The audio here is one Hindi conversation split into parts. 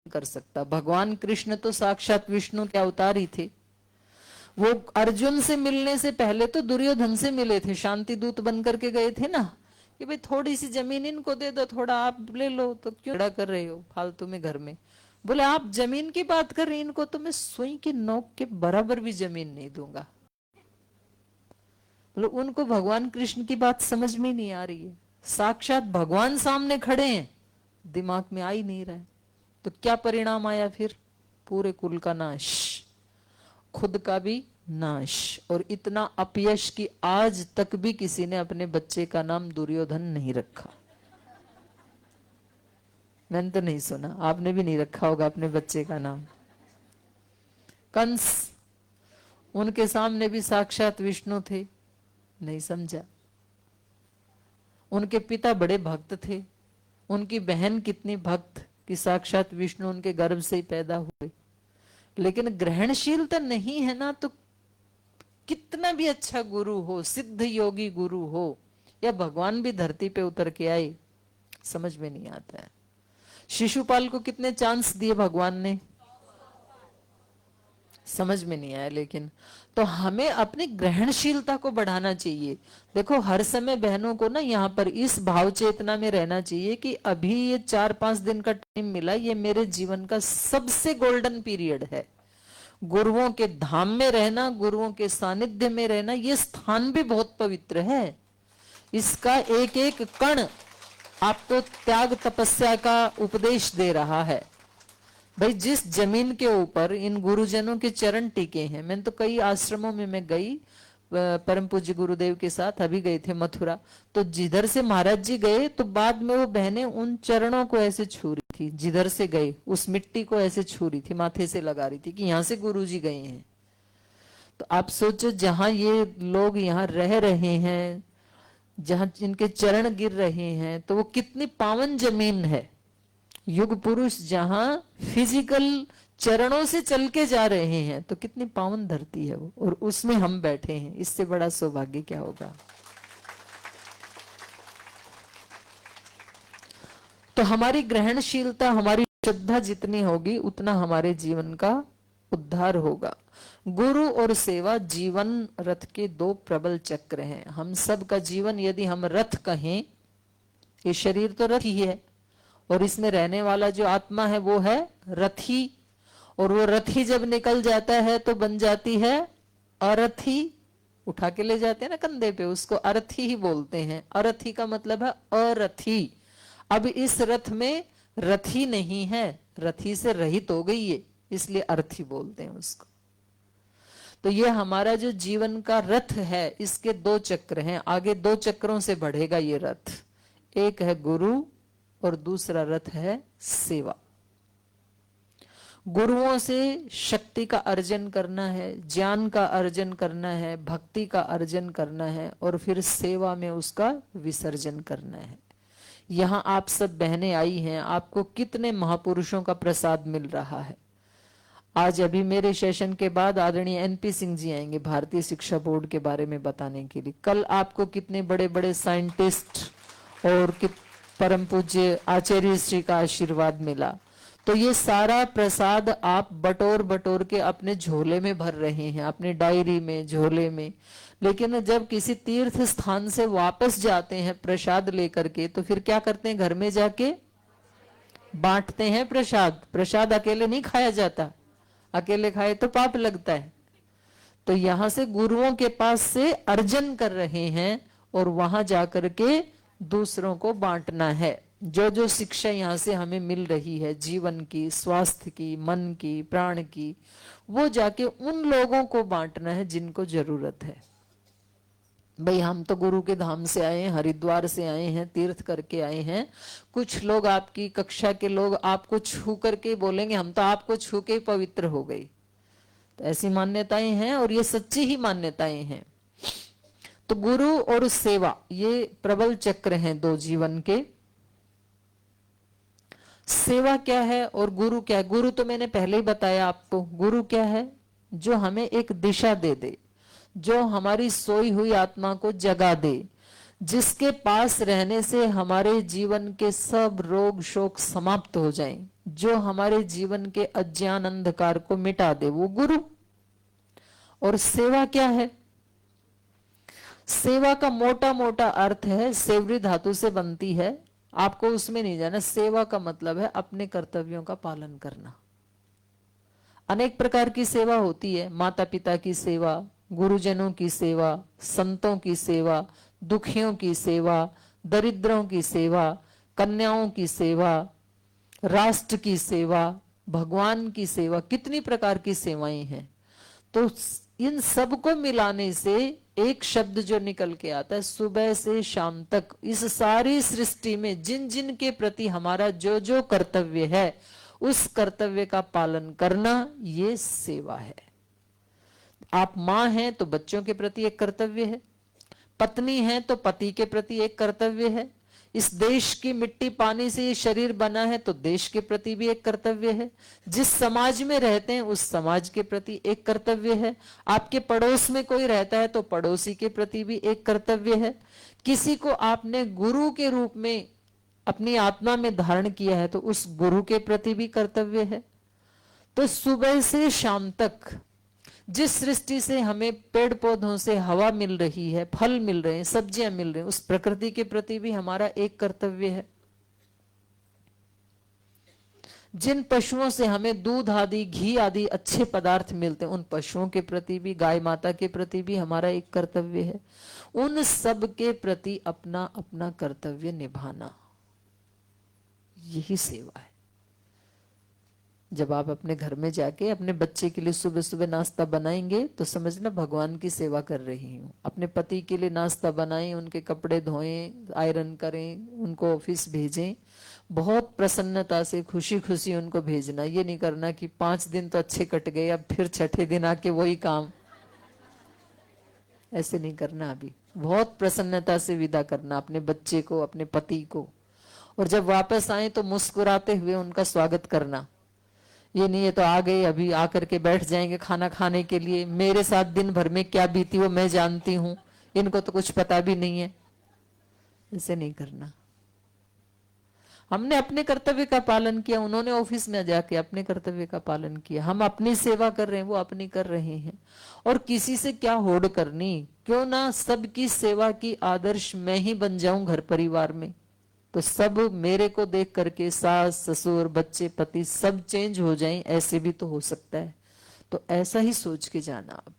कर सकता। भगवान कृष्ण तो साक्षात विष्णु के अवतार ही थे। वो अर्जुन से मिलने से पहले तो दुर्योधन से मिले थे, शांति दूत बन करके गए थे ना, कि भाई थोड़ी सी जमीन इनको दे दो, थोड़ा आप ले लो, तो क्यों झगड़ा कर रहे हो फालतू में घर में। बोले आप जमीन की बात कर रहे हैं, इनको तो मैं सुई की नोक के बराबर भी जमीन नहीं दूंगा। बोले उनको भगवान कृष्ण की बात समझ में नहीं आ रही है, साक्षात भगवान सामने खड़े हैं, दिमाग में आ ही नहीं रहा है। तो क्या परिणाम आया फिर? पूरे कुल का नाश, खुद का भी नाश, और इतना अपयश कि आज तक भी किसी ने अपने बच्चे का नाम दुर्योधन नहीं रखा। मैंने तो नहीं सुना, आपने भी नहीं रखा होगा अपने बच्चे का नाम। कंस, उनके सामने भी साक्षात विष्णु थे, नहीं समझा। उनके पिता बड़े भक्त थे, उनकी बहन कितनी भक्त कि साक्षात विष्णु उनके गर्भ से ही पैदा हुए, लेकिन ग्रहणशीलता नहीं है ना, तो कितना भी अच्छा गुरु हो, सिद्ध योगी गुरु हो, या भगवान भी धरती पे उतर के आए, समझ में नहीं आता है। शिशुपाल को कितने चांस दिए भगवान ने, समझ में नहीं आया। लेकिन तो हमें अपनी ग्रहणशीलता को बढ़ाना चाहिए। देखो हर समय बहनों को ना यहाँ पर इस भाव चेतना में रहना चाहिए कि अभी ये 4-5 दिन का टाइम मिला, ये मेरे जीवन का सबसे गोल्डन पीरियड है। गुरुओं के धाम में रहना, गुरुओं के सानिध्य में रहना, ये स्थान भी बहुत पवित्र है। इसका एक एक कण आपको त्याग तपस्या का उपदेश दे रहा है। भाई जिस जमीन के ऊपर इन गुरुजनों के चरण टिके हैं, मैंने तो कई आश्रमों में मैं गई परम पूज्य गुरुदेव के साथ, अभी गए थे मथुरा, तो जिधर से महाराज जी गए तो बाद में वो बहनें उन चरणों को ऐसे छू रही थी, जिधर से गए उस मिट्टी को ऐसे छू रही थी, माथे से लगा रही थी कि यहां से गुरु जी गए हैं। तो आप सोचो जहां ये लोग यहाँ रह रहे हैं, जहां इनके चरण गिर रहे हैं, तो वो कितनी पावन जमीन है। युग पुरुष जहां फिजिकल चरणों से चल के जा रहे हैं, तो कितनी पावन धरती है वो, और उसमें हम बैठे हैं, इससे बड़ा सौभाग्य क्या होगा। तो हमारी ग्रहणशीलता, हमारी श्रद्धा जितनी होगी उतना हमारे जीवन का उद्धार होगा। गुरु और सेवा जीवन रथ के दो प्रबल चक्र हैं। हम सब का जीवन यदि हम रथ कहें, ये शरीर तो रथ ही है, और इसमें रहने वाला जो आत्मा है वो है रथी, और वो रथी जब निकल जाता है तो बन जाती है अरथी। उठा के ले जाते हैं ना कंधे पे, उसको अरथी ही बोलते हैं। अरथी का मतलब है अरथी। अब इस रथ में रथी नहीं है, रथी से रहित हो गई है, इसलिए अर्थी बोलते हैं उसको। तो ये हमारा जो जीवन का रथ है, इसके दो चक्र हैं, आगे दो चक्रों से बढ़ेगा ये रथ। एक है गुरु और दूसरा रथ है सेवा। गुरुओं से शक्ति का अर्जन करना है, ज्ञान का अर्जन करना है, भक्ति का अर्जन करना है, और फिर सेवा में उसका विसर्जन करना है। यहां आप सब बहनें आई हैं, आपको कितने महापुरुषों का प्रसाद मिल रहा है। आज अभी मेरे सेशन के बाद आदरणीय एनपी सिंह जी आएंगे भारतीय शिक्षा बोर्ड के बारे में बताने के लिए। कल आपको कितने बड़े बड़े साइंटिस्ट और परम पूज्य आचार्य श्री का आशीर्वाद मिला। तो ये सारा प्रसाद आप बटोर बटोर के अपने झोले में भर रहे हैं, अपनी डायरी में, झोले में। लेकिन जब किसी तीर्थ स्थान से वापस जाते हैं प्रसाद लेकर के, तो फिर क्या करते हैं? घर में जाके बांटते हैं प्रसाद। प्रसाद अकेले नहीं खाया जाता, अकेले खाए तो पाप लगता है। तो यहां से गुरुओं के पास से अर्जन कर रहे हैं, और वहां जाकर के दूसरों को बांटना है। जो जो शिक्षा यहां से हमें मिल रही है, जीवन की, स्वास्थ्य की, मन की, प्राण की, वो जाके उन लोगों को बांटना है जिनको जरूरत है। भाई हम तो गुरु के धाम से आए हैं, हरिद्वार से आए हैं, तीर्थ करके आए हैं। कुछ लोग आपकी कक्षा के लोग आपको छू करके बोलेंगे हम तो आपको छू के पवित्र हो गई। तो ऐसी मान्यताएं हैं, और ये सच्ची ही मान्यताएं हैं। तो गुरु और सेवा ये प्रबल चक्र हैं दो जीवन के। सेवा क्या है और गुरु क्या है? गुरु तो मैंने पहले ही बताया आपको। गुरु क्या है? जो हमें एक दिशा दे दे, जो हमारी सोई हुई आत्मा को जगा दे, जिसके पास रहने से हमारे जीवन के सब रोग शोक समाप्त हो जाएं, जो हमारे जीवन के अज्ञान अंधकार को मिटा दे, वो गुरु। और सेवा क्या है? सेवा का मोटा मोटा अर्थ है, सेवरी धातु से बनती है, आपको उसमें नहीं जाना। सेवा का मतलब है अपने कर्तव्यों का पालन करना। अनेक प्रकार की सेवा होती है, माता पिता की सेवा, गुरुजनों की सेवा, संतों की सेवा, दुखियों की सेवा, दरिद्रों की सेवा, कन्याओं की सेवा, राष्ट्र की सेवा, भगवान की सेवा, कितनी प्रकार की सेवाएं हैं। तो इन सब को मिलाने से एक शब्द जो निकल के आता है, सुबह से शाम तक इस सारी सृष्टि में जिन जिन के प्रति हमारा जो जो कर्तव्य है, उस कर्तव्य का पालन करना, ये सेवा है। आप मां हैं तो बच्चों के प्रति एक कर्तव्य है, पत्नी हैं तो पति के प्रति एक कर्तव्य है, इस देश की मिट्टी पानी से ये शरीर बना है तो देश के प्रति भी एक कर्तव्य है, जिस समाज में रहते हैं उस समाज के प्रति एक कर्तव्य है, आपके पड़ोस में कोई रहता है तो पड़ोसी के प्रति भी एक कर्तव्य है, किसी को आपने गुरु के रूप में अपनी आत्मा में धारण किया है तो उस गुरु के प्रति भी कर्तव्य है। तो सुबह से शाम तक जिस सृष्टि से हमें पेड़ पौधों से हवा मिल रही है, फल मिल रहे हैं, सब्जियां मिल रही हैं, उस प्रकृति के प्रति भी हमारा एक कर्तव्य है। जिन पशुओं से हमें दूध आदि, घी आदि अच्छे पदार्थ मिलते हैं, उन पशुओं के प्रति भी, गाय माता के प्रति भी हमारा एक कर्तव्य है। उन सब के प्रति अपना अपना कर्तव्य निभाना, यही सेवा है। जब आप अपने घर में जाके अपने बच्चे के लिए सुबह सुबह नाश्ता बनाएंगे तो समझना भगवान की सेवा कर रही हूँ। अपने पति के लिए नाश्ता बनाएं, उनके कपड़े धोएं, आयरन करें, उनको ऑफिस भेजें, बहुत प्रसन्नता से खुशी खुशी उनको भेजना। ये नहीं करना कि 5 दिन तो अच्छे कट गए, अब फिर छठे दिन आके वही काम, ऐसे नहीं करना। अभी बहुत प्रसन्नता से विदा करना अपने बच्चे को, अपने पति को। और जब वापस आए तो मुस्कुराते हुए उनका स्वागत करना। ये नहीं है तो आ गए, अभी आकर के बैठ जाएंगे खाना खाने के लिए, मेरे साथ दिन भर में क्या बीती वो मैं जानती हूं, इनको तो कुछ पता भी नहीं है। ऐसे नहीं करना। हमने अपने कर्तव्य का पालन किया, उन्होंने ऑफिस में जाके अपने कर्तव्य का पालन किया, हम अपनी सेवा कर रहे हैं, वो अपनी कर रहे हैं। और किसी से क्या होड़ करनी, क्यों ना सबकी सेवा की आदर्श मैं ही बन जाऊं घर परिवार में, तो सब मेरे को देख करके सास ससुर बच्चे पति सब चेंज हो जाएं, ऐसे भी तो हो सकता है। तो ऐसा ही सोच के जाना। आप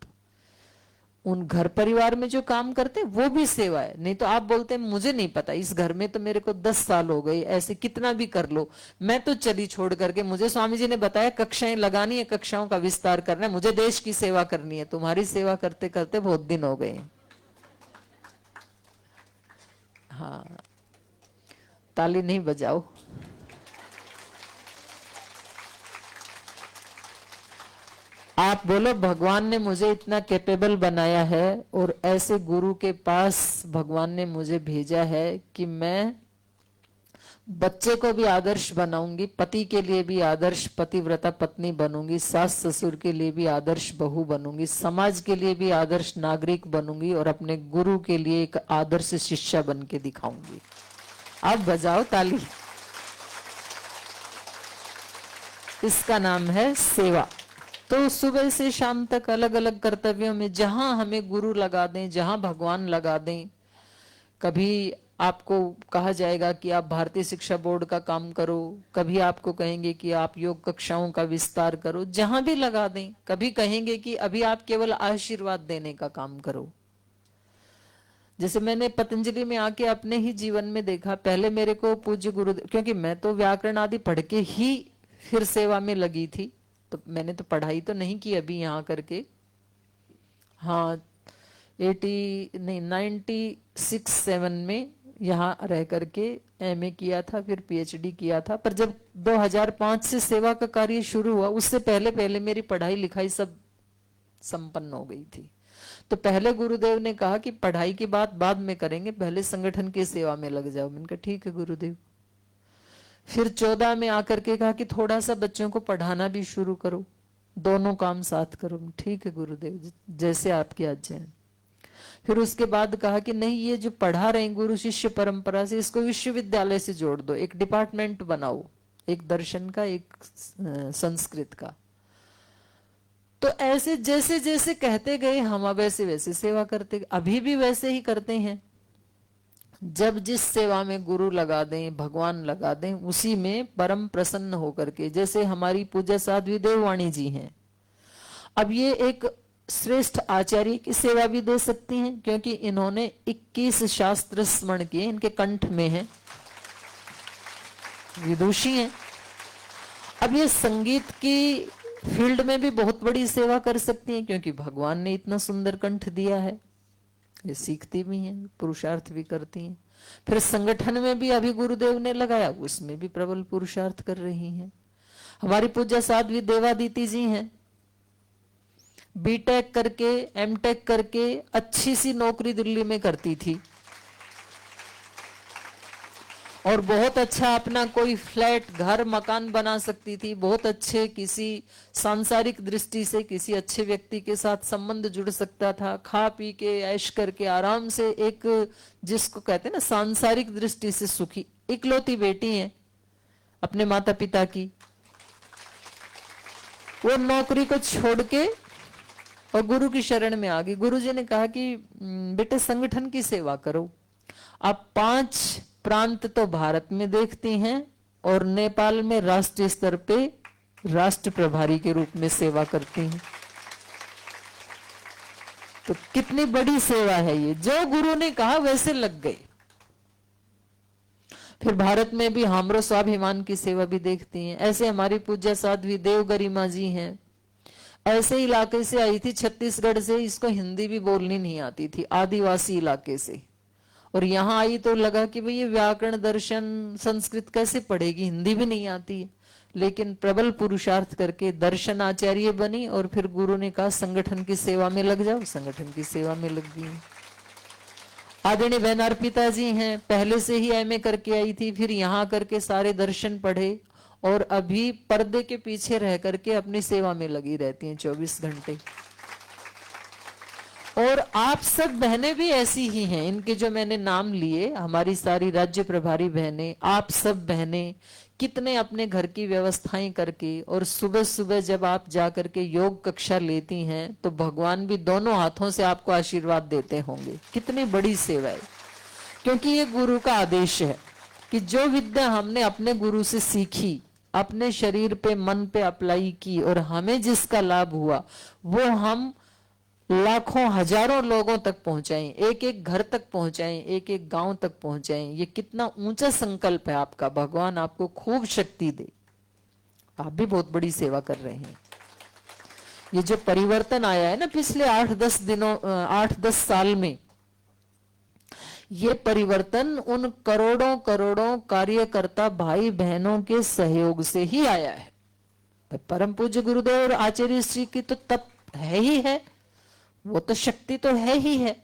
उन घर परिवार में जो काम करते हैं वो भी सेवा है। नहीं तो आप बोलते हैं मुझे नहीं पता, इस घर में तो मेरे को 10 साल हो गए, ऐसे कितना भी कर लो, मैं तो चली छोड़ करके, मुझे स्वामी जी ने बताया कक्षाएं लगानी है, कक्षाओं का विस्तार करना है, मुझे देश की सेवा करनी है। तुम्हारी सेवा करते करते बहुत दिन हो गए। हाँ, ताली नहीं बजाओ। आप बोलो भगवान ने मुझे इतना कैपेबल बनाया है और ऐसे गुरु के पास भगवान ने मुझे भेजा है कि मैं बच्चे को भी आदर्श बनाऊंगी, पति के लिए भी आदर्श पतिव्रता पत्नी बनूंगी, सास ससुर के लिए भी आदर्श बहू बनूंगी, समाज के लिए भी आदर्श नागरिक बनूंगी और अपने गुरु के लिए एक आदर्श शिष्या बन के दिखाऊंगी। अब बजाओ ताली। इसका नाम है सेवा। तो सुबह से शाम तक अलग अलग कर्तव्यों में जहां हमें गुरु लगा दें, जहां भगवान लगा दें, कभी आपको कहा जाएगा कि आप भारतीय शिक्षा बोर्ड का काम करो, कभी आपको कहेंगे कि आप योग कक्षाओं का विस्तार करो, जहां भी लगा दें। कभी कहेंगे कि अभी आप केवल आशीर्वाद देने का काम करो। जैसे मैंने पतंजलि में आके अपने ही जीवन में देखा, पहले मेरे को पूज्य गुरुदेव, क्योंकि मैं तो व्याकरण आदि पढ़ के ही फिर सेवा में लगी थी, तो मैंने तो पढ़ाई तो नहीं की अभी यहाँ करके। हाँ, 96-7 में यहाँ रह करके एमए किया था, फिर पीएचडी किया था। पर जब 2005 से सेवा का कार्य शुरू हुआ, उससे पहले पहले मेरी पढ़ाई लिखाई सब संपन्न हो गई थी। तो पहले गुरुदेव ने कहा कि पढ़ाई की बात बाद में करेंगे, पहले संगठन की सेवा में लग जाओ। मैंने कहा ठीक है गुरुदेव। फिर 14 में आकर के कहा कि थोड़ा सा बच्चों को पढ़ाना भी शुरू करो, दोनों काम साथ करो। ठीक है गुरुदेव, जैसे आपकी आज्ञा है। फिर उसके बाद कहा कि नहीं, ये जो पढ़ा रहे हैं गुरु शिष्य परंपरा से, इसको विश्वविद्यालय से जोड़ दो, एक डिपार्टमेंट बनाओ, एक दर्शन का, एक संस्कृत का। तो ऐसे जैसे जैसे कहते गए हम वैसे वैसे सेवा करते, अभी भी वैसे ही करते हैं। जब जिस सेवा में गुरु लगा दें, भगवान लगा दें, उसी में परम प्रसन्न होकर के, जैसे हमारी पूज्य साध्वी देववाणी जी हैं, अब ये एक श्रेष्ठ आचार्य की सेवा भी दे सकती हैं, क्योंकि इन्होंने 21 शास्त्र स्मरण किए, इनके कंठ में है, विदुषी हैं। अब ये संगीत की फील्ड में भी बहुत बड़ी सेवा कर सकती हैं, क्योंकि भगवान ने इतना सुंदर कंठ दिया है। ये सीखती भी हैं, पुरुषार्थ भी करती हैं। फिर संगठन में भी अभी गुरुदेव ने लगाया, उसमें भी प्रबल पुरुषार्थ कर रही हैं। हमारी पूज्य साध्वी देवादिति जी हैं, बीटेक करके, एमटेक करके अच्छी सी नौकरी दिल्ली में करती थी, और बहुत अच्छा अपना कोई फ्लैट, घर, मकान बना सकती थी। बहुत अच्छे किसी सांसारिक दृष्टि से किसी अच्छे व्यक्ति के साथ संबंध जुड़ सकता था, खा पी के ऐश करके आराम से, एक जिसको कहते हैं ना सांसारिक दृष्टि से सुखी। इकलौती बेटी है अपने माता पिता की, वो नौकरी को छोड़ के और गुरु की शरण में आ गई। गुरु जी ने कहा कि बेटे संगठन की सेवा करो। आप 5 प्रांत तो भारत में देखती हैं, और नेपाल में राष्ट्रीय स्तर पे राष्ट्र प्रभारी के रूप में सेवा करती हैं। तो कितनी बड़ी सेवा है ये, जो गुरु ने कहा वैसे लग गए। फिर भारत में भी हामरो स्वाभिमान की सेवा भी देखती हैं। ऐसे हमारी पूज्य साध्वी देव गरिमा जी हैं, ऐसे इलाके से आई थी, छत्तीसगढ़ से, इसको हिंदी भी बोलनी नहीं आती थी, आदिवासी इलाके से, और यहां आई तो लगा कि भाई ये व्याकरण, दर्शन, संस्कृत कैसे पढ़ेगी, हिंदी भी नहीं आती है। लेकिन प्रबल पुरुषार्थ करके दर्शन आचार्य बनी, और फिर गुरु ने कहा संगठन की सेवा में लग जाओ, संगठन की सेवा में लग गई। आदरणीय बहन अर्पिता जी हैं, पहले से ही एमए करके आई थी, फिर यहाँ करके सारे दर्शन पढ़े, और अभी पर्दे के पीछे रह करके अपनी सेवा में लगी रहती हैं 24 घंटे। और आप सब बहनें भी ऐसी ही हैं, इनके जो मैंने नाम लिए, हमारी सारी राज्य प्रभारी बहनें, आप सब बहनें कितने अपने घर की व्यवस्थाएं करके, और सुबह सुबह जब आप जाकर के योग कक्षा लेती हैं, तो भगवान भी दोनों हाथों से आपको आशीर्वाद देते होंगे। कितनी बड़ी सेवा है, क्योंकि ये गुरु का आदेश है कि जो विद्या हमने अपने गुरु से सीखी, अपने शरीर पे, मन पे अप्लाई की, और हमें जिसका लाभ हुआ, वो हम लाखों हजारों लोगों तक पहुंचाएं, एक एक घर तक पहुंचाएं, एक एक गांव तक पहुंचाएं। ये कितना ऊंचा संकल्प है आपका। भगवान आपको खूब शक्ति दे। आप भी बहुत बड़ी सेवा कर रहे हैं। ये जो परिवर्तन आया है ना पिछले 8-10 साल में, ये परिवर्तन उन करोड़ों करोड़ों कार्यकर्ता भाई बहनों के सहयोग से ही आया है। परम पूज्य गुरुदेव और आचार्य श्री की तो तप है ही है, वो तो शक्ति तो है ही है,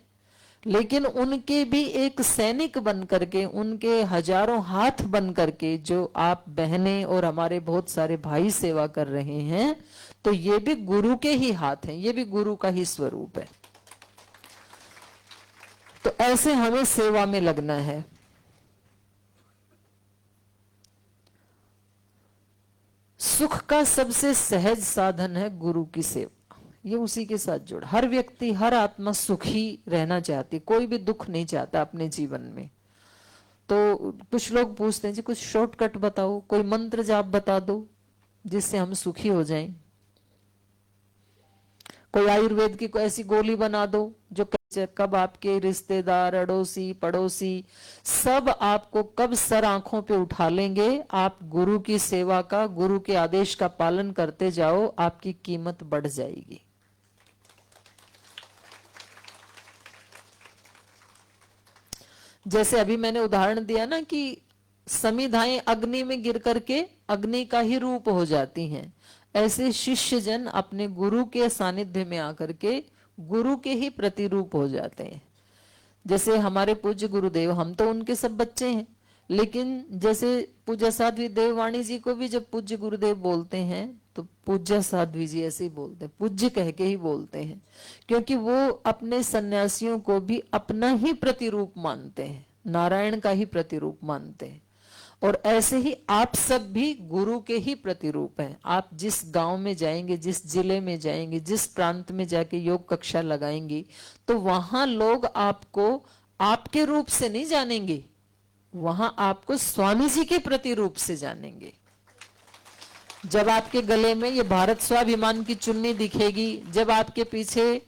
लेकिन उनके भी एक सैनिक बन करके, उनके हजारों हाथ बन करके जो आप बहनें और हमारे बहुत सारे भाई सेवा कर रहे हैं, तो ये भी गुरु के ही हाथ हैं, ये भी गुरु का ही स्वरूप है। तो ऐसे हमें सेवा में लगना है। सुख का सबसे सहज साधन है गुरु की सेवा, ये उसी के साथ जुड़। हर व्यक्ति, हर आत्मा सुखी रहना चाहती, कोई भी दुख नहीं चाहता अपने जीवन में। तो कुछ लोग पूछते हैं जी कुछ शॉर्टकट बताओ, कोई मंत्र जाप बता दो जिससे हम सुखी हो जाएं, कोई आयुर्वेद की कोई ऐसी गोली बना दो जो कब आपके रिश्तेदार, अड़ोसी, पड़ोसी सब आपको कब सर आंखों पे उठा लेंगे। आप गुरु की सेवा का, गुरु के आदेश का पालन करते जाओ, आपकी कीमत बढ़ जाएगी। जैसे अभी मैंने उदाहरण दिया ना कि समिधाएं अग्नि में गिर करके अग्नि का ही रूप हो जाती हैं, ऐसे शिष्य जन अपने गुरु के सानिध्य में आकर के गुरु के ही प्रतिरूप हो जाते हैं। जैसे हमारे पूज्य गुरुदेव, हम तो उनके सब बच्चे हैं, लेकिन जैसे पूज्य साध्वी देववाणी जी को भी जब पूज्य गुरुदेव बोलते हैं तो पूज्य साध्वी जी ऐसे ही बोलते हैं, पूज्य कह के ही बोलते हैं, क्योंकि वो अपने सन्यासियों को भी अपना ही प्रतिरूप मानते हैं, नारायण का ही प्रतिरूप मानते हैं। और ऐसे ही आप सब भी गुरु के ही प्रतिरूप हैं। आप जिस गांव में जाएंगे, जिस जिले में जाएंगे, जिस प्रांत में जाके योग कक्षा लगाएंगी, तो वहां लोग आपको आपके रूप से नहीं जानेंगे, वहां आपको स्वामी जी के प्रतिरूप से जानेंगे। जब आपके गले में ये भारत स्वाभिमान की चुन्नी दिखेगी, जब आपके पीछे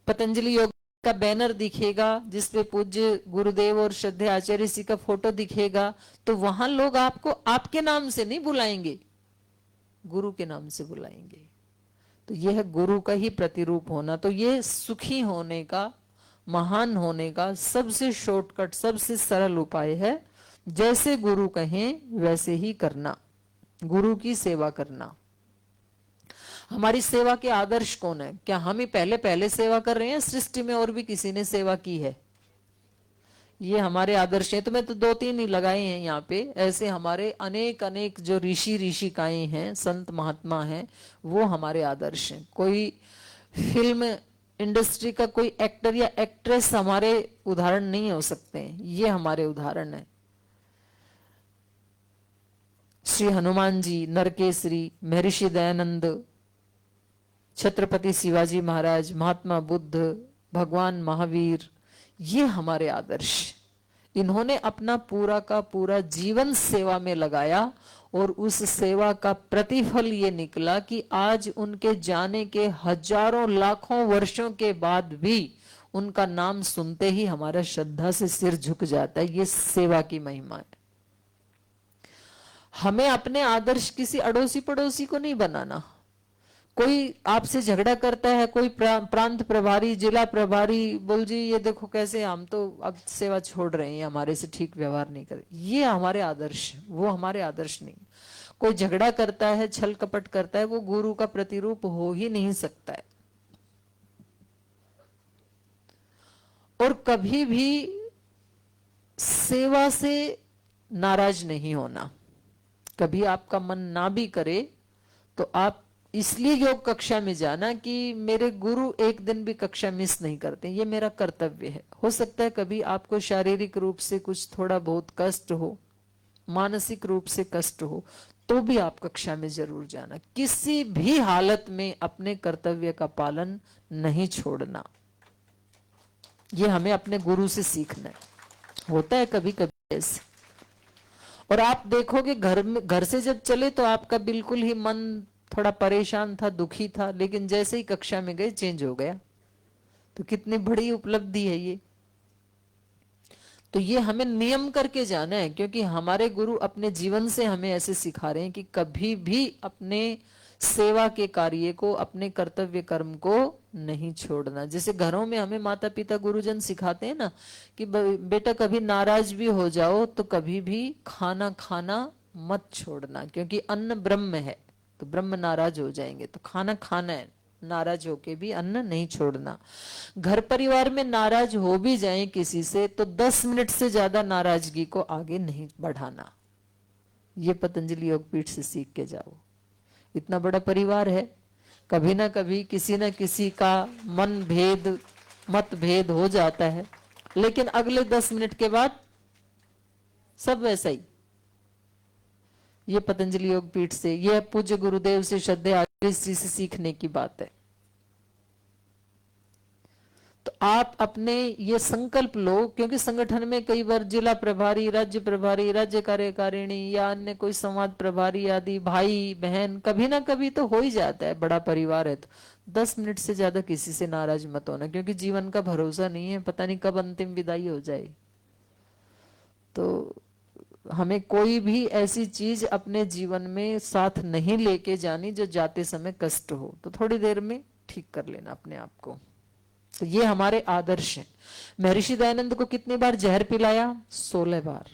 पतंजलि योग का बैनर दिखेगा जिसपे पूज्य गुरुदेव और श्रद्धेय आचार्य जी का फोटो दिखेगा, तो वहां लोग आपको आपके नाम से नहीं बुलाएंगे, गुरु के नाम से बुलाएंगे। तो यह गुरु का ही प्रतिरूप होना, तो ये सुखी होने का, महान होने का सबसे शॉर्टकट, सबसे सरल उपाय है। जैसे गुरु कहें वैसे ही करना, गुरु की सेवा करना। हमारी सेवा के आदर्श कौन है? क्या हम ही पहले सेवा कर रहे हैं? सृष्टि में और भी किसी ने सेवा की है? ये हमारे आदर्श हैं। तो मैं तो 2-3 ही लगाए हैं यहाँ पे। ऐसे हमारे अनेक अनेक जो ऋषि ऋषिकाएं हैं, संत महात्मा हैं, वो हमारे आदर्श हैं। कोई फिल्म इंडस्ट्री का कोई एक्टर या एक्ट्रेस हमारे उदाहरण नहीं हो सकते हैं, ये हमारे उदाहरण है। श्री हनुमान जी, नरकेसरी, महर्षि दयानंद, छत्रपति शिवाजी महाराज, महात्मा बुद्ध, भगवान महावीर, ये हमारे आदर्श। इन्होंने अपना पूरा का पूरा जीवन सेवा में लगाया और उस सेवा का प्रतिफल ये निकला कि आज उनके जाने के हजारों लाखों वर्षों के बाद भी उनका नाम सुनते ही हमारा श्रद्धा से सिर झुक जाता है। ये सेवा की महिमा है। हमें अपने आदर्श किसी अड़ोसी पड़ोसी को नहीं बनाना। कोई आपसे झगड़ा करता है, कोई प्रांत प्रभारी, जिला प्रभारी, बोल जी ये देखो कैसे, हम तो अब सेवा छोड़ रहे हैं, हमारे से ठीक व्यवहार नहीं करे, ये हमारे आदर्श, वो हमारे आदर्श नहीं। कोई झगड़ा करता है, छल कपट करता है, वो गुरु का प्रतिरूप हो ही नहीं सकता है। और कभी भी सेवा से नाराज नहीं होना। कभी आपका मन ना भी करे तो आप इसलिए योग कक्षा में जाना कि मेरे गुरु एक दिन भी कक्षा मिस नहीं करते, ये मेरा कर्तव्य है। हो सकता है कभी आपको शारीरिक रूप से कुछ थोड़ा बहुत कष्ट हो, मानसिक रूप से कष्ट हो, तो भी आप कक्षा में जरूर जाना। किसी भी हालत में अपने कर्तव्य का पालन नहीं छोड़ना। ये हमें अपने गुरु से सीखना है। होता है कभी कभी ऐसे, और आप देखोगे घर से जब चले तो आपका बिल्कुल ही मन थोड़ा परेशान था, दुखी था, लेकिन जैसे ही कक्षा में गए चेंज हो गया। तो कितनी बड़ी उपलब्धि है ये। तो ये हमें नियम करके जाना है, क्योंकि हमारे गुरु अपने जीवन से हमें ऐसे सिखा रहे हैं कि कभी भी अपने सेवा के कार्य को, अपने कर्तव्य कर्म को नहीं छोड़ना। जैसे घरों में हमें माता पिता गुरुजन सिखाते हैं ना कि बेटा कभी नाराज भी हो जाओ तो कभी भी खाना खाना मत छोड़ना, क्योंकि अन्न ब्रह्म है, तो ब्रह्म नाराज हो जाएंगे, तो खाना खाना है, नाराज होके भी अन्न नहीं छोड़ना। घर परिवार में नाराज हो भी जाए किसी से तो 10 मिनट से ज्यादा नाराजगी को आगे नहीं बढ़ाना। ये पतंजलि योगपीठ से सीख के जाओ। इतना बड़ा परिवार है, कभी ना कभी किसी ना किसी का मन भेद, मतभेद हो जाता है, लेकिन अगले 10 मिनट के बाद सब वैसा ही। ये पतंजलि योगपीठ से, ये पूज्य गुरुदेव से, श्रद्धेय आचार्य जी से सीखने की बात है। तो आप अपने ये संकल्प लो, क्योंकि संगठन में कई बार जिला प्रभारी, राज्य कार्यकारिणी या अन्य कोई संवाद प्रभारी आदि, भाई बहन, कभी ना कभी तो हो ही जाता है, बड़ा परिवार है। तो 10 मिनट से ज्यादा किसी से नाराज मत होना, क्योंकि जीवन का भरोसा नहीं है, पता नहीं कब अंतिम विदाई हो जाए। तो हमें कोई भी ऐसी चीज अपने जीवन में साथ नहीं लेके जानी जो जाते समय कष्ट हो, तो थोड़ी देर में ठीक कर लेना अपने आप को। तो ये हमारे आदर्श हैं। महर्षि दयानंद को कितनी बार जहर पिलाया? 16 बार।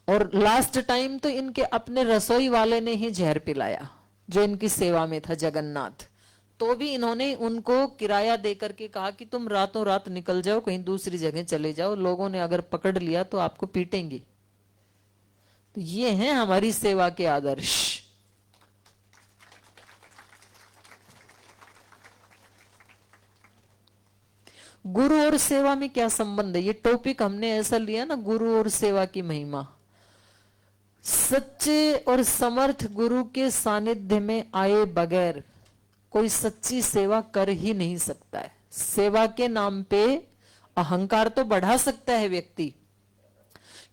और लास्ट टाइम तो इनके अपने रसोई वाले ने ही जहर पिलाया, जो इनकी सेवा में था, जगन्नाथ। तो भी इन्होंने उनको किराया दे करके कहा कि तुम रातों रात निकल जाओ, कहीं दूसरी जगह चले जाओ, लोगों ने अगर पकड़ लिया तो आपको पीटेंगे। तो ये हैं हमारी सेवा के आदर्श। और सेवा में क्या संबंध है? ये टॉपिक हमने ऐसा लिया ना, गुरु और सेवा की महिमा। सच्चे और समर्थ गुरु के सानिध्य में आए बगैर कोई सच्ची सेवा कर ही नहीं सकता है। सेवा के नाम पे अहंकार तो बढ़ा सकता है व्यक्ति,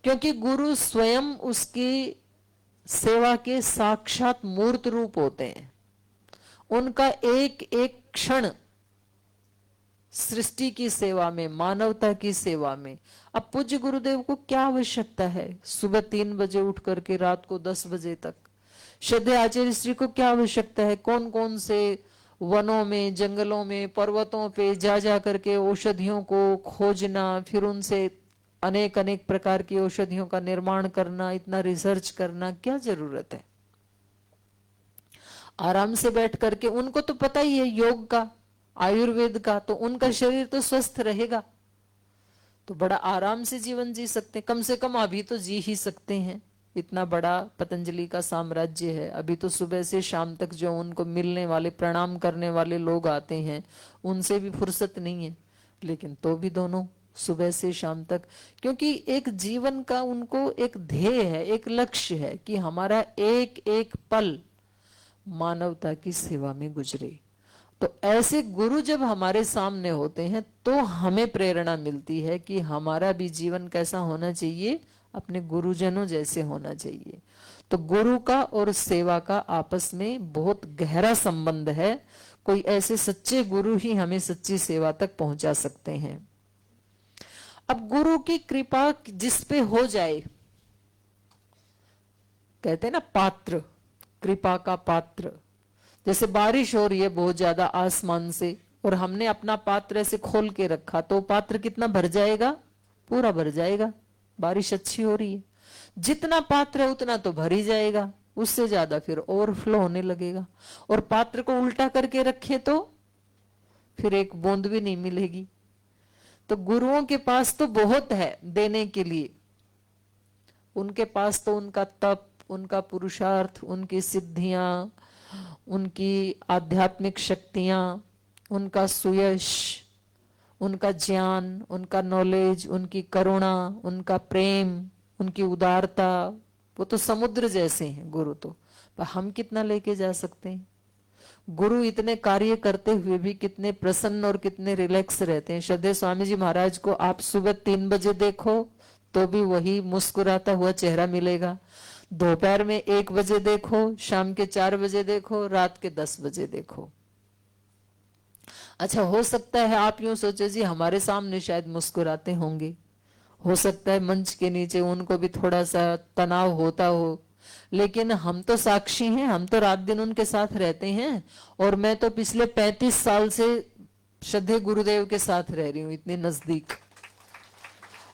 क्योंकि गुरु स्वयं उसकी सेवा के साक्षात मूर्त रूप होते हैं। उनका एक एक क्षण सृष्टि की सेवा में, मानवता की सेवा में। अब पूज्य गुरुदेव को क्या आवश्यकता है सुबह 3 बजे उठ करके रात को 10 बजे तक? श्रद्धेय आचार्य श्री को क्या आवश्यकता है कौन कौन से वनों में, जंगलों में, पर्वतों पे जा जा करके औषधियों को खोजना, फिर उनसे अनेक अनेक प्रकार की औषधियों का निर्माण करना, इतना रिसर्च करना, क्या जरूरत है? आराम से बैठ करके, उनको तो पता ही है योग का, आयुर्वेद का, तो उनका शरीर तो स्वस्थ रहेगा, तो बड़ा आराम से जीवन जी सकते हैं। कम से कम अभी तो जी ही सकते हैं। इतना बड़ा पतंजलि का साम्राज्य है, अभी तो सुबह से शाम तक जो उनको मिलने वाले, प्रणाम करने वाले लोग आते हैं, उनसे भी फुर्सत नहीं है, लेकिन तो भी दोनों सुबह से शाम तक, क्योंकि एक जीवन का उनको एक ध्येय है, एक लक्ष्य है कि हमारा एक एक पल मानवता की सेवा में गुजरे। तो ऐसे गुरु जब हमारे सामने होते हैं तो हमें प्रेरणा मिलती है कि हमारा भी जीवन कैसा होना चाहिए, अपने गुरुजनों जैसे होना चाहिए। तो गुरु का और सेवा का आपस में बहुत गहरा संबंध है। कोई ऐसे सच्चे गुरु ही हमें सच्ची सेवा तक पहुंचा सकते हैं। अब गुरु की कृपा जिस पे हो जाए, कहते हैं ना पात्र, कृपा का पात्र। जैसे बारिश हो रही है बहुत ज्यादा आसमान से, और हमने अपना पात्र ऐसे खोल के रखा, तो पात्र कितना भर जाएगा? पूरा भर जाएगा। बारिश अच्छी हो रही है, जितना पात्र है उतना तो भर ही जाएगा, उससे ज्यादा फिर ओवरफ्लो होने लगेगा। और पात्र को उल्टा करके रखे तो फिर एक बूंद भी नहीं मिलेगी। तो गुरुओं के पास तो बहुत है देने के लिए। उनके पास तो उनका तप, उनका पुरुषार्थ, उनकी सिद्धियां, उनकी आध्यात्मिक शक्तियां, उनका सुयश, उनका ज्ञान, उनका नॉलेज, उनकी करुणा, उनका प्रेम, उनकी उदारता, वो तो समुद्र जैसे हैं गुरु तो। पर हम कितना लेके जा सकते हैं? गुरु इतने कार्य करते हुए भी कितने प्रसन्न और कितने रिलैक्स रहते हैं। श्रद्धेय स्वामी जी महाराज को आप सुबह 3 बजे देखो तो भी वही मुस्कुराता हुआ चेहरा मिलेगा, दोपहर में 1 बजे देखो, शाम के 4 बजे देखो, रात के 10 बजे देखो। अच्छा, हो सकता है आप यूं सोचो जी हमारे सामने शायद मुस्कुराते होंगे, हो सकता है मंच के नीचे उनको भी थोड़ा सा तनाव होता हो, लेकिन हम तो साक्षी हैं, हम तो रात दिन उनके साथ रहते हैं। और मैं तो पिछले 35 साल से श्रद्धेय गुरुदेव के साथ रह रही हूं, इतनी नजदीक।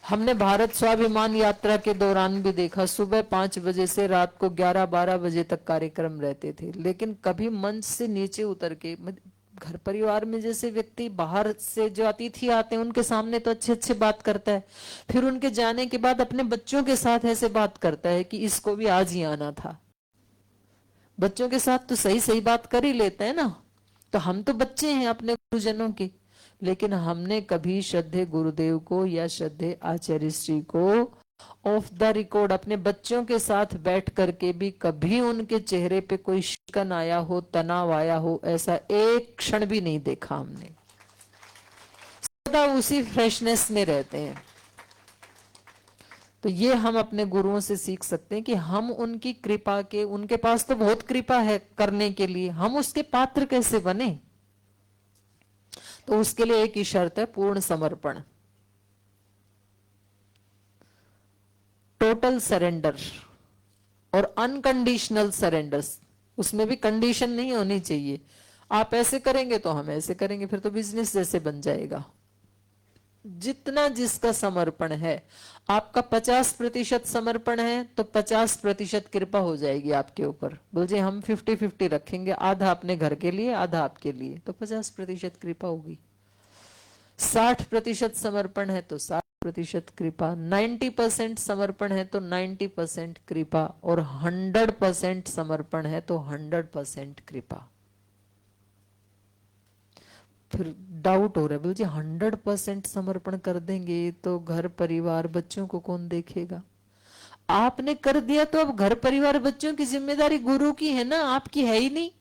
हमने भारत स्वाभिमान यात्रा के दौरान भी देखा, सुबह 5 बजे से रात को 11-12 बजे तक कार्यक्रम रहते थे, लेकिन कभी मंच से नीचे उतर के, घर परिवार में जैसे व्यक्ति बाहर से जो अतिथि आते हैं उनके सामने तो अच्छे अच्छे बात करता है, फिर उनके जाने के बाद अपने बच्चों के साथ ऐसे बात करता है कि इसको भी आज ही आना था। बच्चों के साथ तो सही सही बात कर ही लेते हैं ना, तो हम तो बच्चे हैं अपने गुरुजनों के। लेकिन हमने कभी श्रद्धेय गुरुदेव को या श्रद्धेय आचार्य श्री को ऑफ द रिकॉर्ड अपने बच्चों के साथ बैठ करके भी कभी उनके चेहरे पे कोई शिकन आया हो, तनाव आया हो, ऐसा एक क्षण भी नहीं देखा हमने। सदा उसी फ्रेशनेस में रहते हैं। तो ये हम अपने गुरुओं से सीख सकते हैं कि हम उनकी कृपा के, उनके पास तो बहुत कृपा है करने के लिए, हम उसके पात्र कैसे बने? तो उसके लिए एक ही शर्त है, पूर्ण समर्पण, टोटल सरेंडर और अनकंडीशनल सरेंडर। उसमें भी कंडीशन नहीं होनी चाहिए, आप ऐसे करेंगे तो हम ऐसे करेंगे, फिर तो बिजनेस जैसे बन जाएगा। जितना जिसका समर्पण है, आपका 50% समर्पण है तो 50% कृपा हो जाएगी आपके ऊपर। बोलिए हम 50-50 रखेंगे, आधा अपने घर के लिए, आधा आपके लिए, तो 50% कृपा होगी। 60% समर्पण है तो 60% कृपा, 90% समर्पण है तो 90% कृपा, और 100% समर्पण है तो 100% कृपा। फिर डाउट हो रहा है, बोल जी 100% समर्पण कर देंगे तो घर परिवार बच्चों को कौन देखेगा? आपने कर दिया तो अब घर परिवार बच्चों की जिम्मेदारी गुरु की है ना, आपकी है ही नहीं।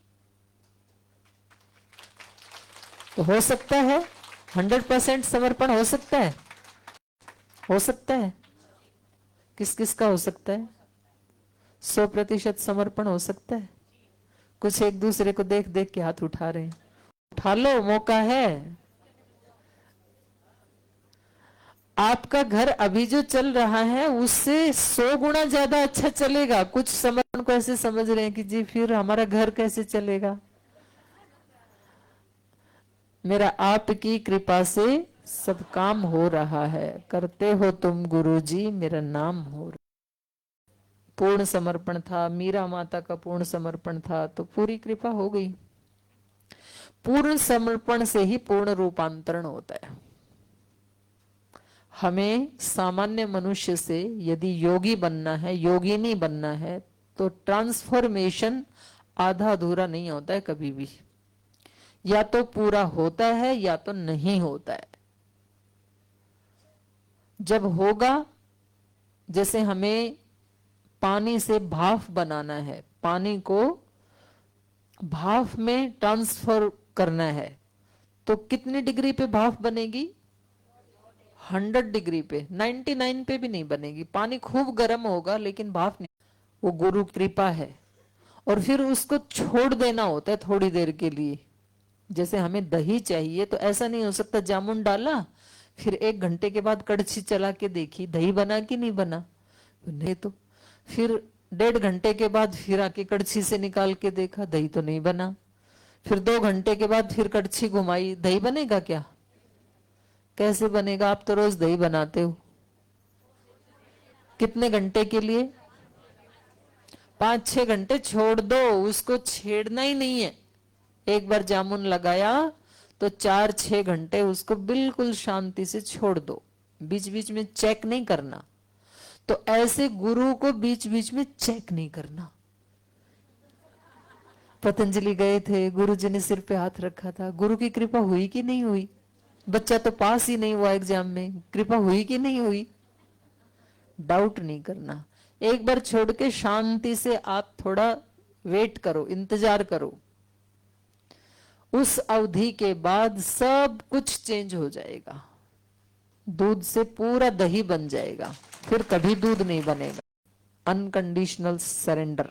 तो हो सकता है 100% समर्पण हो सकता है, हो सकता है। किस किस का हो सकता है? 100% समर्पण हो सकता है। कुछ एक दूसरे को देख देख के हाथ उठा रहे हैं, उठा लो, मौका है। आपका घर अभी जो चल रहा है उससे 100 गुना ज्यादा अच्छा चलेगा। कुछ समर्पण को ऐसे समझ रहे हैं कि जी फिर हमारा घर कैसे चलेगा। मेरा आपकी कृपा से सब काम हो रहा है, करते हो तुम गुरुजी मेरा नाम हो रहा। पूर्ण समर्पण था, मीरा माता का पूर्ण समर्पण था, तो पूरी कृपा हो गई। पूर्ण समर्पण से ही पूर्ण रूपांतरण होता है। हमें सामान्य मनुष्य से यदि योगी बनना है, योगिनी बनना है, तो ट्रांसफॉर्मेशन आधा अधूरा नहीं होता है कभी भी। या तो पूरा होता है या तो नहीं होता है। जब होगा, जैसे हमें पानी से भाप बनाना है, पानी को भाप में ट्रांसफर करना है, तो कितनी डिग्री पे भाप बनेगी? 100 डिग्री पे, 99 पे भी नहीं बनेगी। पानी खूब गर्म होगा लेकिन भाप नहीं। वो गुरु कृपा है। और फिर उसको छोड़ देना होता है थोड़ी देर के लिए। जैसे हमें दही चाहिए, तो ऐसा नहीं हो सकता जामुन डाला फिर 1 घंटे के बाद कड़छी चला के देखी दही बना कि नहीं बना, नहीं। तो फिर 1.5 घंटे के बाद फिर आके कड़छी से निकाल के देखा, दही तो नहीं बना। फिर 2 घंटे के बाद फिर कड़छी घुमाई, दही बनेगा क्या? कैसे बनेगा? आप तो रोज दही बनाते हो। कितने घंटे के लिए? 5-6 घंटे छोड़ दो, उसको छेड़ना ही नहीं है। एक बार जामुन लगाया तो 4-6 घंटे उसको बिल्कुल शांति से छोड़ दो, बीच बीच में चेक नहीं करना। तो ऐसे गुरु को बीच बीच में चेक नहीं करना। पतंजलि गए थे, गुरुजी ने सिर पे हाथ रखा था, गुरु की कृपा हुई कि नहीं हुई? बच्चा तो पास ही नहीं हुआ एग्जाम में, कृपा हुई कि नहीं हुई? डाउट नहीं करना। एक बार छोड़ के शांति से आप थोड़ा वेट करो, इंतजार करो। उस अवधि के बाद सब कुछ चेंज हो जाएगा। दूध से पूरा दही बन जाएगा, फिर कभी दूध नहीं बनेगा। Unconditional surrender.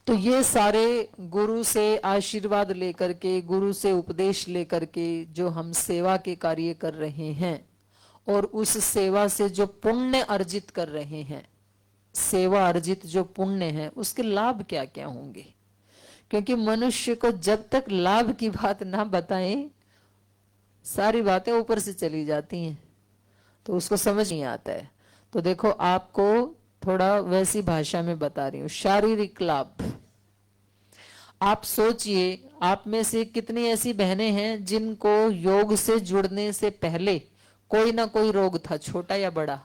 तो ये सारे गुरु से आशीर्वाद लेकर के, गुरु से उपदेश लेकर के जो हम सेवा के कार्य कर रहे हैं, और उस सेवा से जो पुण्य अर्जित कर रहे हैं, सेवा अर्जित जो पुण्य है उसके लाभ क्या क्या होंगे। क्योंकि मनुष्य को जब तक लाभ की बात ना बताएं, सारी बातें ऊपर से चली जाती हैं, तो उसको समझ नहीं आता है। तो देखो, आपको थोड़ा वैसी भाषा में बता रही हूं। शारीरिक लाभ, आप सोचिए, आप में से कितनी ऐसी बहनें हैं जिनको योग से जुड़ने से पहले कोई ना कोई रोग था, छोटा या बड़ा?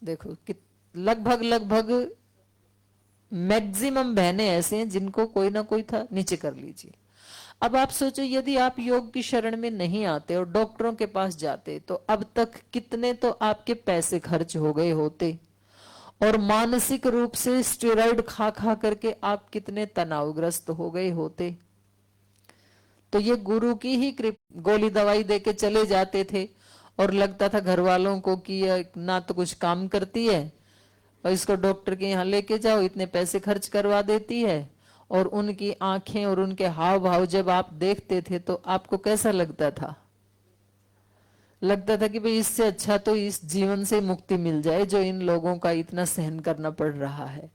देखो कि लगभग लगभग मैक्सिमम बहनें ऐसे हैं जिनको कोई ना कोई था। नीचे कर लीजिए। अब आप सोचो, यदि आप योग की शरण में नहीं आते और डॉक्टरों के पास जाते, तो अब तक कितने तो आपके पैसे खर्च हो गए होते, और मानसिक रूप से स्टेरॉइड खा खा करके आप कितने तनावग्रस्त हो गए होते। तो ये गुरु की ही कृपा। गोली दवाई दे के चले जाते थे और लगता था घर वालों को कि ना तो कुछ काम करती है, और इसको डॉक्टर के यहाँ लेके जाओ, इतने पैसे खर्च करवा देती है। और उनकी आंखें और उनके हाव भाव जब आप देखते थे तो आपको कैसा लगता था? लगता था कि भाई इससे अच्छा तो इस जीवन से मुक्ति मिल जाए जो इन लोगों का इतना सहन करना पड़ रहा है।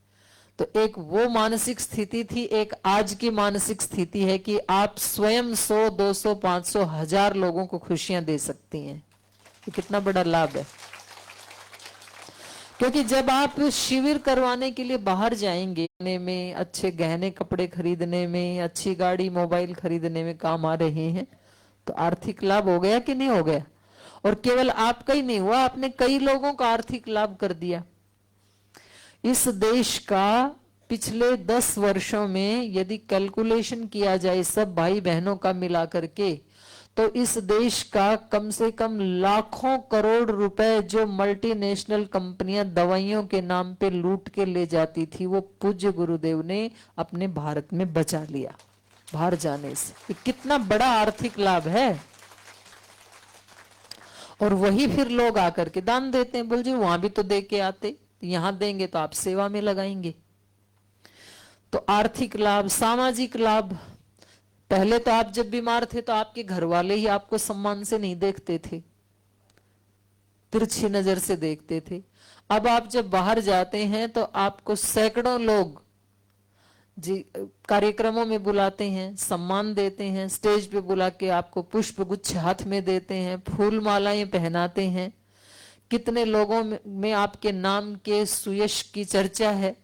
तो एक वो मानसिक स्थिति थी, एक आज की मानसिक स्थिति है कि आप स्वयं 100, 200, 500, 1000 लोगों को खुशियां दे सकती हैं। ये कितना बड़ा लाभ है। क्योंकि जब आप शिविर करवाने के लिए बाहर जाएंगे, में अच्छे गहने कपड़े खरीदने में, अच्छी गाड़ी मोबाइल खरीदने में काम आ रहे हैं, तो आर्थिक लाभ हो गया कि नहीं हो गया? और केवल आपका ही नहीं हुआ, आपने कई लोगों का आर्थिक लाभ कर दिया। इस देश का पिछले 10 वर्षों में यदि कैलकुलेशन किया जाए सब भाई बहनों का मिला करके, तो इस देश का कम से कम लाखों करोड़ रुपए जो मल्टीनेशनल कंपनियां दवाइयों के नाम पे लूट के ले जाती थी, वो पूज्य गुरुदेव ने अपने भारत में बचा लिया बाहर जाने से। ये कितना बड़ा आर्थिक लाभ है। और वही फिर लोग आकर के दान देते हैं, बोल जी वहां भी तो दे के आते, यहां देंगे तो आप सेवा में लगाएंगे। तो आर्थिक लाभ, सामाजिक लाभ। पहले तो आप जब बीमार थे तो आपके घर वाले ही आपको सम्मान से नहीं देखते थे, तिरछी नजर से देखते थे। अब आप जब बाहर जाते हैं तो आपको सैकड़ों लोग जी कार्यक्रमों में बुलाते हैं, सम्मान देते हैं, स्टेज पे बुला के आपको पुष्प गुच्छ हाथ में देते हैं, फूल मालाएं पहनाते हैं। कितने लोगों में आपके नाम के सुयश की चर्चा है।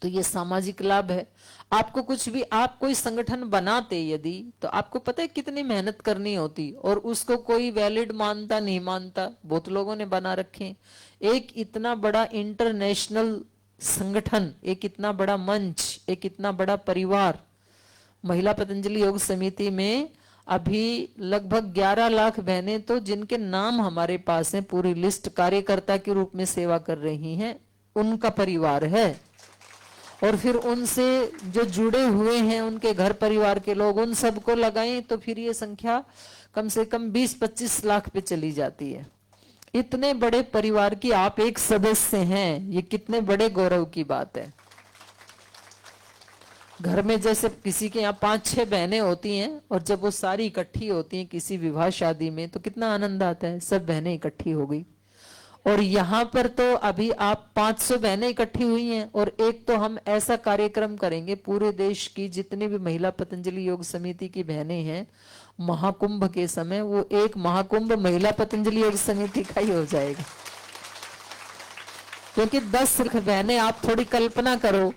तो ये सामाजिक लाभ है। आपको कुछ भी, आप कोई संगठन बनाते यदि, तो आपको पता है कितनी मेहनत करनी होती, और उसको कोई वैलिड मानता नहीं मानता, बहुत लोगों ने बना रखे। एक इतना बड़ा इंटरनेशनल संगठन, एक इतना बड़ा मंच, एक इतना बड़ा परिवार, महिला पतंजलि योग समिति में अभी लगभग 11 लाख बहनें तो जिनके नाम हमारे पास हैं, पूरी लिस्ट कार्यकर्ता के रूप में सेवा कर रही हैं, उनका परिवार है। और फिर उनसे जो जुड़े हुए हैं उनके घर परिवार के लोग, उन सबको लगाएं तो फिर ये संख्या कम से कम 20-25 लाख पे चली जाती है। इतने बड़े परिवार की आप एक सदस्य हैं, ये कितने बड़े गौरव की बात है। घर में जैसे किसी के यहाँ 5-6 बहनें होती हैं, और जब वो सारी इकट्ठी होती हैं किसी विवाह शादी में, तो कितना आनंद आता है, सब बहनें इकट्ठी हो गई। और यहाँ पर तो अभी आप 500 बहनें इकट्ठी हुई हैं, और एक तो हम ऐसा कार्यक्रम करेंगे, पूरे देश की जितनी भी महिला पतंजलि योग समिति की बहनें हैं, महाकुंभ के समय वो एक महाकुंभ महिला पतंजलि योग समिति का ही हो जाएगा। क्योंकि 10 बहनें, आप थोड़ी कल्पना करो,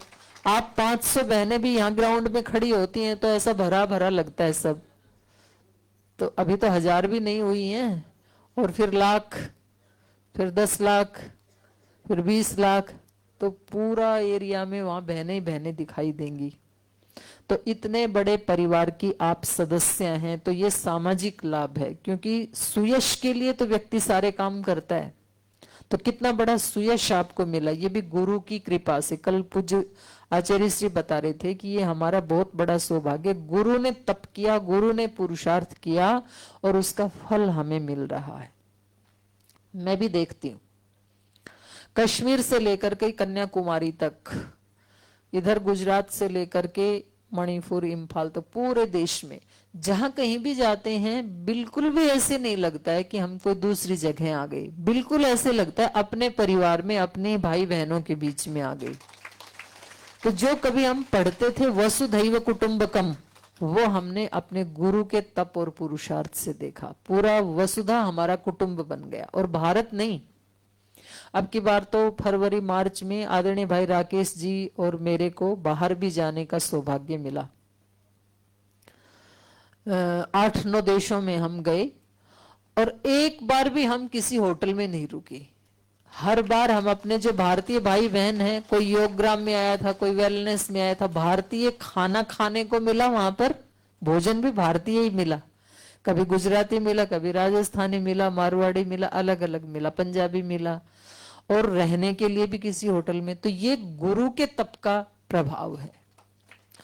आप 500 बहनें भी यहाँ ग्राउंड में खड़ी होती हैं तो ऐसा भरा भरा लगता है सब। तो अभी तो 1000 भी नहीं हुई हैं, और फिर लाख, फिर 10 लाख, फिर 20 लाख, तो पूरा एरिया में वहां बहनें बहनें दिखाई देंगी। तो इतने बड़े परिवार की आप सदस्य हैं, तो ये सामाजिक लाभ है। क्योंकि सुयश के लिए तो व्यक्ति सारे काम करता है, तो कितना बड़ा सुयश आपको मिला, ये भी गुरु की कृपा से। कल पूज्य आचार्य श्री बता रहे थे कि ये हमारा बहुत बड़ा सौभाग्य, गुरु ने तप किया, गुरु ने पुरुषार्थ किया, और उसका फल हमें मिल रहा है। मैं भी देखती हूँ, कश्मीर से लेकर के कन्याकुमारी तक, इधर गुजरात से लेकर के मणिपुर, इम्फाल, तो पूरे देश में जहां कहीं भी जाते हैं, बिल्कुल भी ऐसे नहीं लगता है कि हम कोई दूसरी जगह आ गए। बिल्कुल ऐसे लगता है अपने परिवार में, अपने भाई बहनों के बीच में आ गए। तो जो कभी हम पढ़ते थे वसुधैव कुटुंबकम, वो हमने अपने गुरु के तप और पुरुषार्थ से देखा। पूरा वसुधा हमारा कुटुंब बन गया। और भारत नहीं, अब की बार तो फरवरी मार्च में आदरणीय भाई राकेश जी और मेरे को बाहर भी जाने का सौभाग्य मिला। 8-9 देशों में हम गए, और एक बार भी हम किसी होटल में नहीं रुके। हर बार हम अपने जो भारतीय भाई बहन हैं, कोई योगग्राम में आया था, कोई वेलनेस में आया था, भारतीय खाना खाने को मिला, वहां पर भोजन भी भारतीय ही मिला। कभी गुजराती मिला, कभी राजस्थानी मिला, मारवाड़ी मिला, अलग अलग मिला, पंजाबी मिला, और रहने के लिए भी किसी होटल में। तो ये गुरु के तप का प्रभाव है।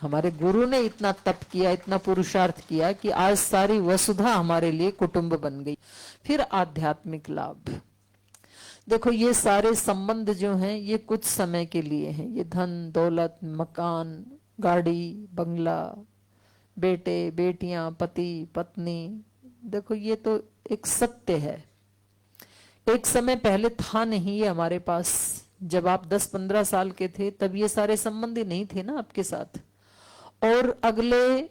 हमारे गुरु ने इतना तप किया, इतना पुरुषार्थ किया कि आज सारी वसुधा हमारे लिए कुटुंब बन गई। फिर आध्यात्मिक लाभ, देखो ये सारे संबंध जो हैं ये कुछ समय के लिए हैं। ये धन दौलत, मकान, गाड़ी, बंगला, बेटे बेटियां, पति पत्नी, देखो ये तो एक सत्य है। एक समय पहले था नहीं ये हमारे पास। जब आप 10-15 साल के थे तब ये सारे संबंध नहीं थे ना आपके साथ। और अगले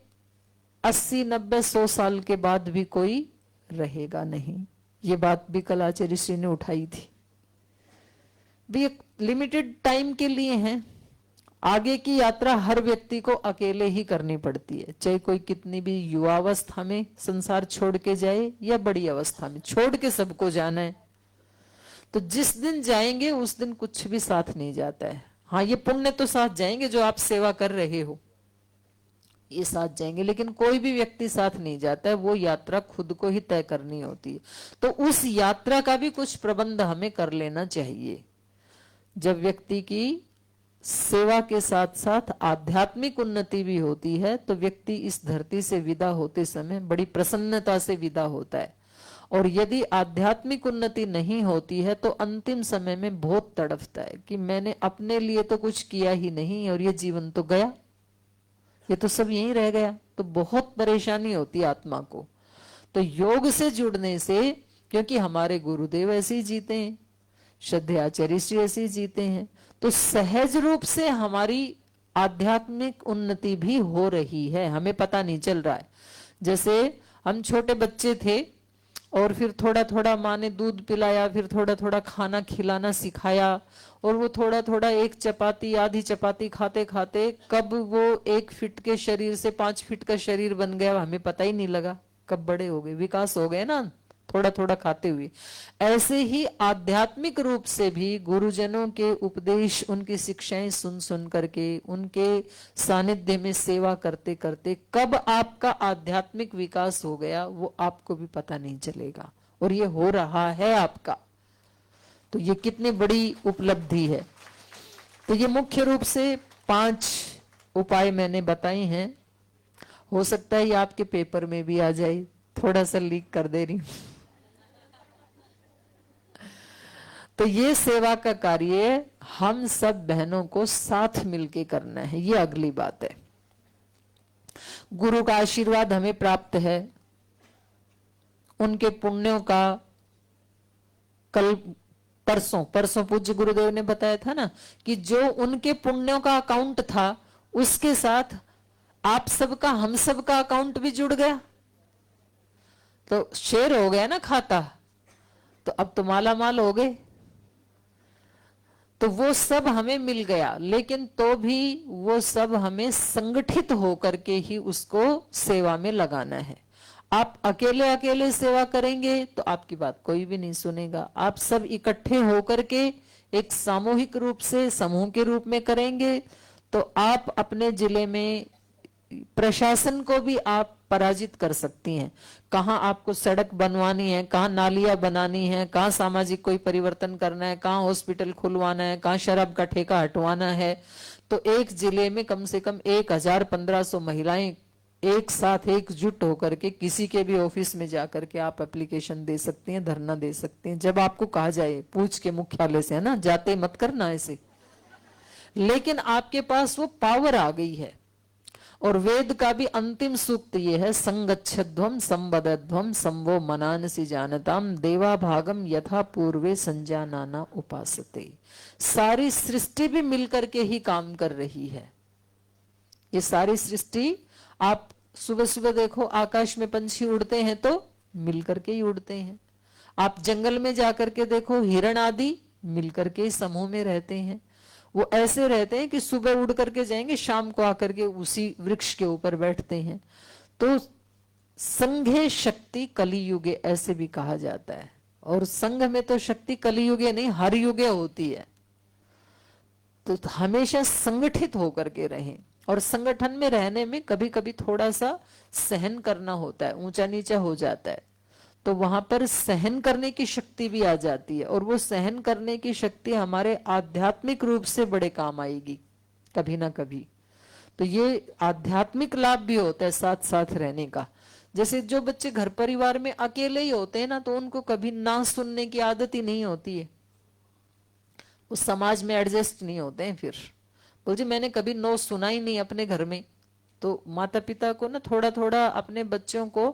80-90-100 साल के बाद भी कोई रहेगा नहीं। ये बात भी कल आचार्य श्री ने उठाई थी। भी एक लिमिटेड टाइम के लिए है। आगे की यात्रा हर व्यक्ति को अकेले ही करनी पड़ती है, चाहे कोई कितनी भी युवावस्था में संसार छोड़ के जाए या बड़ी अवस्था में, छोड़ के सबको जाना है। तो जिस दिन जाएंगे उस दिन कुछ भी साथ नहीं जाता है। हाँ, ये पुण्य तो साथ जाएंगे, जो आप सेवा कर रहे हो ये साथ जाएंगे, लेकिन कोई भी व्यक्ति साथ नहीं जाता है, वो यात्रा खुद को ही तय करनी होती है। तो उस यात्रा का भी कुछ प्रबंध हमें कर लेना चाहिए। जब व्यक्ति की सेवा के साथ साथ आध्यात्मिक उन्नति भी होती है, तो व्यक्ति इस धरती से विदा होते समय बड़ी प्रसन्नता से विदा होता है। और यदि आध्यात्मिक उन्नति नहीं होती है तो अंतिम समय में बहुत तड़पता है कि मैंने अपने लिए तो कुछ किया ही नहीं और ये जीवन तो गया, ये तो सब यहीं रह गया। तो बहुत परेशानी होती है आत्मा को। तो योग से जुड़ने से, क्योंकि हमारे गुरुदेव ऐसे ही जीते हैं, श्रद्धेयाचार्य श्री ऐसे ही जीते हैं, तो सहज रूप से हमारी आध्यात्मिक उन्नति भी हो रही है, हमें पता नहीं चल रहा है। जैसे हम छोटे बच्चे थे और फिर थोड़ा थोड़ा माँ ने दूध पिलाया, फिर थोड़ा थोड़ा खाना खिलाना सिखाया, और वो थोड़ा थोड़ा एक चपाती आधी चपाती खाते खाते कब वो 1 फीट के शरीर से 5 फीट का शरीर बन गया, हमें पता ही नहीं लगा। कब बड़े हो गए, विकास हो गए ना थोड़ा थोड़ा खाते हुए। ऐसे ही आध्यात्मिक रूप से भी गुरुजनों के उपदेश, उनकी शिक्षाएं सुन सुन करके, उनके सानिध्य में सेवा करते करते कब आपका आध्यात्मिक विकास हो गया वो आपको भी पता नहीं चलेगा, और ये हो रहा है आपका। तो ये कितनी बड़ी उपलब्धि है। तो ये मुख्य रूप से 5 उपाय मैंने बताए हैं। हो सकता है ये आपके पेपर में भी आ जाए, थोड़ा सा लीक कर दे रही हूं। तो ये सेवा का कार्य हम सब बहनों को साथ मिलके करना है, ये अगली बात है। गुरु का आशीर्वाद हमें प्राप्त है, उनके पुण्यों का कल परसों पूज्य गुरुदेव ने बताया था ना कि जो उनके पुण्यों का अकाउंट था उसके साथ आप सबका, हम सबका अकाउंट भी जुड़ गया, तो शेयर हो गया ना खाता, तो अब तो माला माल हो गए। तो वो सब हमें मिल गया, लेकिन तो भी वो सब हमें संगठित होकर के ही उसको सेवा में लगाना है। आप अकेले अकेले सेवा करेंगे तो आपकी बात कोई भी नहीं सुनेगा। आप सब इकट्ठे होकर के एक सामूहिक रूप से समूह के रूप में करेंगे तो आप अपने जिले में प्रशासन को भी आप पराजित कर सकती हैं। कहाँ आपको सड़क बनवानी है, कहाँ नालियां बनानी है, कहाँ सामाजिक कोई परिवर्तन करना है, कहाँ हॉस्पिटल खुलवाना है, कहाँ शराब का ठेका हटवाना है, तो एक जिले में कम से कम 1000-1500 महिलाएं एक साथ एकजुट होकर के किसी के भी ऑफिस में जाकर के आप एप्लीकेशन दे सकती हैं, धरना दे सकते हैं। जब आपको कहा जाए पूछ के मुख्यालय से, है ना, जाते मत करना ऐसे, लेकिन आपके पास वो पावर आ गई है। और वेद का भी अंतिम सूक्त ये है, संगच्छध्वम संबद्धध्वम संवो मनानसी जानताम देवा भागम यथा पूर्वे संजानाना उपासते। सारी सृष्टि भी मिलकर के ही काम कर रही है। ये सारी सृष्टि, आप सुबह सुबह देखो आकाश में पंछी उड़ते हैं तो मिलकर के ही उड़ते हैं। आप जंगल में जाकर के देखो हिरण आदि मिलकर के समूह में रहते हैं। वो ऐसे रहते हैं कि सुबह उड़ करके जाएंगे, शाम को आकर के उसी वृक्ष के ऊपर बैठते हैं। तो संघे शक्ति कलियुगे ऐसे भी कहा जाता है। और संघ में तो शक्ति कलियुगे नहीं, हर युगे होती है। तो हमेशा संगठित होकर के रहें। और संगठन में रहने में कभी कभी थोड़ा सा सहन करना होता है, ऊंचा नीचा हो जाता है, तो वहां पर सहन करने की शक्ति भी आ जाती है। और वो सहन करने की शक्ति हमारे आध्यात्मिक रूप से बड़े काम आएगी कभी ना कभी। तो ये आध्यात्मिक लाभ भी होता है साथ साथ रहने का। जैसे जो बच्चे घर परिवार में अकेले ही होते हैं ना, तो उनको कभी ना सुनने की आदत ही नहीं होती है, वो समाज में एडजस्ट नहीं होते हैं। फिर बोल जी मैंने कभी नो सुना ही नहीं अपने घर में। तो माता पिता को ना थोड़ा थोड़ा अपने बच्चों को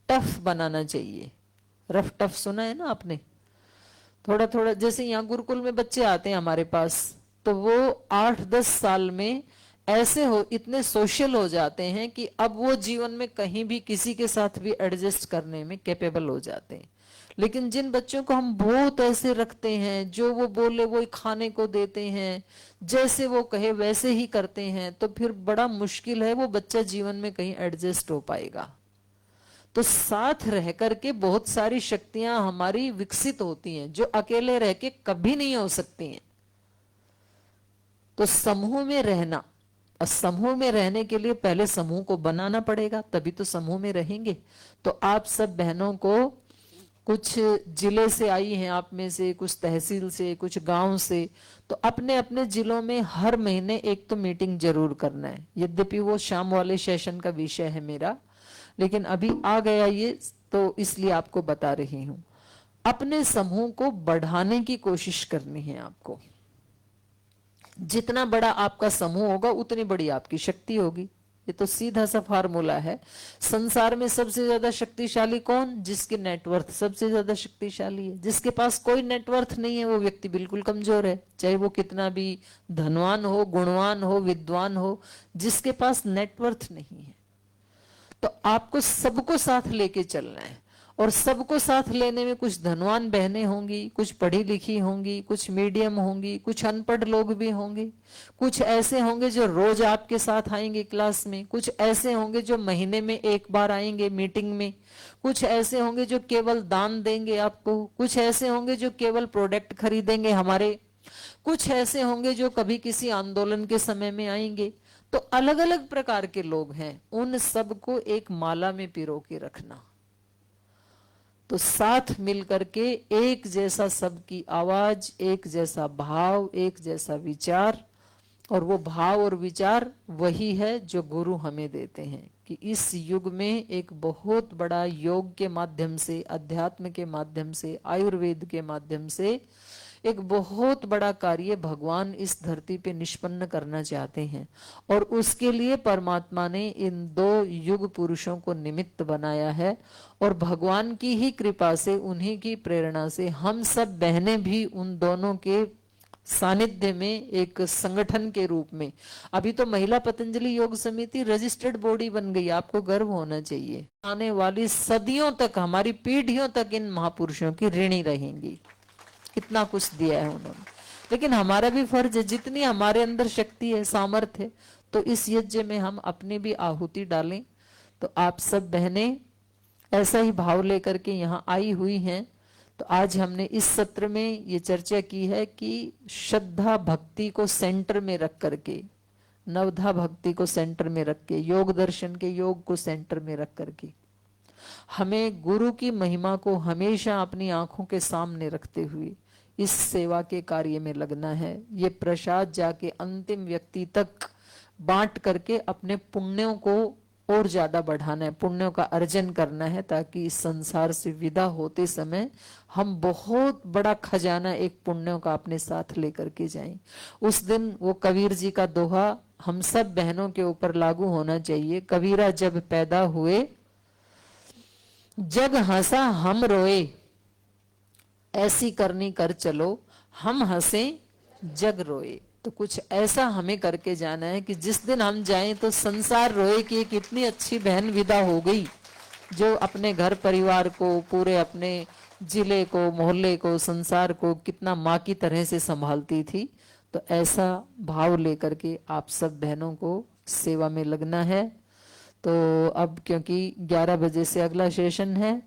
टफ बनाना चाहिए। रफ टफ सुना है ना आपने, थोड़ा थोड़ा। जैसे यहाँ गुरुकुल में बच्चे आते हैं हमारे पास, तो वो 8-10 साल में ऐसे हो, इतने सोशल हो जाते हैं कि अब वो जीवन में कहीं भी किसी के साथ भी एडजस्ट करने में कैपेबल हो जाते हैं। लेकिन जिन बच्चों को हम बहुत ऐसे रखते हैं, जो वो बोले वो खाने को देते हैं, जैसे वो कहे वैसे ही करते हैं, तो फिर बड़ा मुश्किल है वो बच्चा जीवन में कहीं एडजस्ट हो पाएगा। तो साथ रह करके बहुत सारी शक्तियां हमारी विकसित होती हैं जो अकेले रह के कभी नहीं हो सकती हैं। तो समूह में रहना, और समूह में रहने के लिए पहले समूह को बनाना पड़ेगा, तभी तो समूह में रहेंगे। तो आप सब बहनों को, कुछ जिले से आई हैं आप में से, कुछ तहसील से, कुछ गांव से, तो अपने अपने जिलों में हर महीने एक तो मीटिंग जरूर करना है। यद्यपि वो शाम वाले सेशन का विषय है मेरा, लेकिन अभी आ गया ये, तो इसलिए आपको बता रही हूं। अपने समूह को बढ़ाने की कोशिश करनी है आपको। जितना बड़ा आपका समूह होगा उतनी बड़ी आपकी शक्ति होगी। ये तो सीधा सा फार्मूला है। संसार में सबसे ज्यादा शक्तिशाली कौन? जिसके नेटवर्थ सबसे ज्यादा शक्तिशाली है। जिसके पास कोई नेटवर्थ नहीं है वो व्यक्ति बिल्कुल कमजोर है, चाहे वो कितना भी धनवान हो, गुणवान हो, विद्वान हो। जिसके पास नेटवर्थ नहीं है, तो आपको सबको साथ लेके चलना है। और सबको साथ लेने में कुछ धनवान बहनें होंगी, कुछ पढ़ी लिखी होंगी, कुछ मीडियम होंगी, कुछ अनपढ़ लोग भी होंगे, कुछ ऐसे होंगे जो रोज आपके साथ आएंगे क्लास में, कुछ ऐसे होंगे जो महीने में एक बार आएंगे मीटिंग में, कुछ ऐसे होंगे जो केवल दान देंगे आपको, कुछ ऐसे होंगे जो केवल प्रोडक्ट खरीदेंगे हमारे, कुछ ऐसे होंगे जो कभी किसी आंदोलन के समय में आएंगे। तो अलग अलग प्रकार के लोग हैं, उन सबको एक माला में पिरो के रखना। तो साथ मिलकर के एक जैसा सबकी आवाज, एक जैसा भाव, एक जैसा विचार। और वो भाव और विचार वही है जो गुरु हमें देते हैं कि इस युग में एक बहुत बड़ा योग के माध्यम से, अध्यात्म के माध्यम से, आयुर्वेद के माध्यम से एक बहुत बड़ा कार्य भगवान इस धरती पे निष्पन्न करना चाहते हैं। और उसके लिए परमात्मा ने इन दो युग पुरुषों को निमित्त बनाया है। और भगवान की ही कृपा से, उन्हीं की प्रेरणा से हम सब बहनें भी उन दोनों के सानिध्य में एक संगठन के रूप में, अभी तो महिला पतंजलि योग समिति रजिस्टर्ड बॉडी बन गई। आपको गर्व होना चाहिए। आने वाली सदियों तक, हमारी पीढ़ियों तक इन महापुरुषों की ऋणी रहेंगी। कितना कुछ दिया है उन्होंने। लेकिन हमारा भी फर्ज है, जितनी हमारे अंदर शक्ति है, सामर्थ्य है, तो इस यज्ञ में हम अपनी भी आहुति डालें। तो आप सब बहनें ऐसा ही भाव लेकर के यहाँ आई हुई हैं। तो आज हमने इस सत्र में ये चर्चा की है कि श्रद्धा भक्ति को सेंटर में रख करके, नवधा भक्ति को सेंटर में रख के, योग दर्शन के योग को सेंटर में रख करके हमें गुरु की महिमा को हमेशा अपनी आंखों के सामने रखते हुए इस सेवा के कार्य में लगना है। ये प्रसाद जाके अंतिम व्यक्ति तक बांट करके अपने पुण्यों को और ज्यादा बढ़ाना है, पुण्यों का अर्जन करना है, ताकि इस संसार से विदा होते समय हम बहुत बड़ा खजाना एक पुण्यों का अपने साथ लेकर के जाएं। उस दिन वो कबीर जी का दोहा हम सब बहनों के ऊपर लागू होना चाहिए। कबीरा जब पैदा हुए, जग हंसा हम रोए, ऐसी करनी कर चलो, हम हंसे जग रोए। तो कुछ ऐसा हमें करके जाना है कि जिस दिन हम जाएं तो संसार रोए कि एक इतनी अच्छी बहन विदा हो गई जो अपने घर परिवार को, पूरे अपने जिले को, मोहल्ले को, संसार को कितना माँ की तरह से संभालती थी। तो ऐसा भाव लेकर के आप सब बहनों को सेवा में लगना है। तो अब क्योंकि 11 बजे से अगला सेशन है,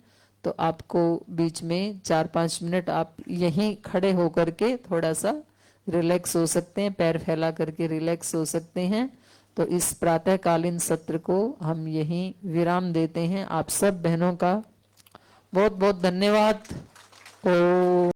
तो आपको बीच में 4-5 मिनट आप यहीं खड़े होकर के थोड़ा सा रिलैक्स हो सकते हैं, पैर फैला करके रिलैक्स हो सकते हैं। तो इस प्रातःकालीन सत्र को हम यहीं विराम देते हैं। आप सब बहनों का बहुत बहुत धन्यवाद। ओ